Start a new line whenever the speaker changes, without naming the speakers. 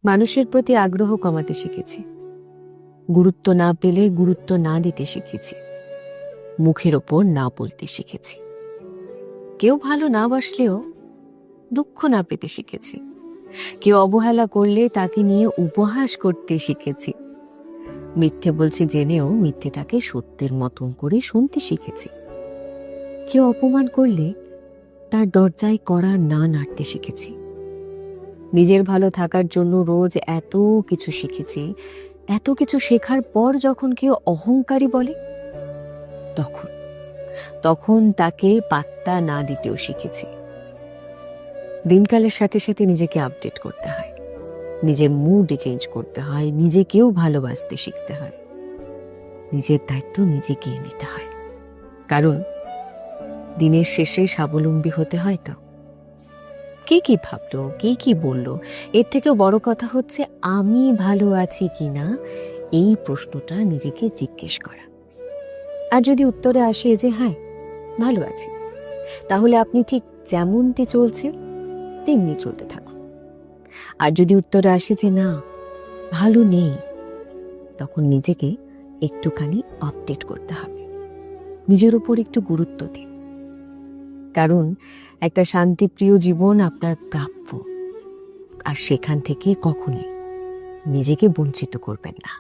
মানুষের প্রতি আগ্রহ কমাতে শিখেছি, গুরুত্ব না পেলে গুরুত্ব না দিতে শিখেছি, মুখের ওপর না বলতে শিখেছি, কেউ ভালো না বাসলেও দুঃখ না পেতে শিখেছি, কেউ অবহেলা করলে তাকে নিয়ে উপহাস করতে শিখেছি, মিথ্যে বলছি জেনেও মিথ্যেটাকে সত্যের মতন করে শুনতে শিখেছি, কেউ অপমান করলে তার দরজায় কড়া না নাড়তে শিখেছি। নিজের ভালো থাকার জন্য রোজ এত কিছু শিখেছি। এত কিছু শেখার পর যখন কেউ অহংকারী বলে, তখন তখন তাকে পাত্তা না দিতেও শিখেছি। দিনকালের সাথে সাথে নিজেকে আপডেট করতে হয়, নিজের মুড চেঞ্জ করতে হয়, নিজেকেও ভালোবাসতে শিখতে হয়, নিজের দায়িত্ব নিজেকেই নিতে হয়। কারণ দিনের শেষে স্বাবলম্বী হতে হয়। তো কে কি ভাবলো, কে কি বললো, এর থেকেও বড় কথা হচ্ছে আমি ভালো আছি কিনা এই প্রশ্নটা নিজেকে জিজ্ঞেস করা। আর যদি উত্তরে আসে যে হ্যাঁ ভালো আছি, তাহলে আপনি ঠিক যেমনটি চলছে তেমনি চলতে থাকুন। আর যদি উত্তরে আসে যে না ভালো নেই, তখন নিজেকে একটুখানি আপডেট করতে হবে, নিজের উপর একটু গুরুত্ব দিন। কারণ একটা শান্তিপ্রিয় জীবন আপনার প্রাপ্য, আর সেখান থেকে কখনোই নিজেকে বঞ্চিত করবেন না।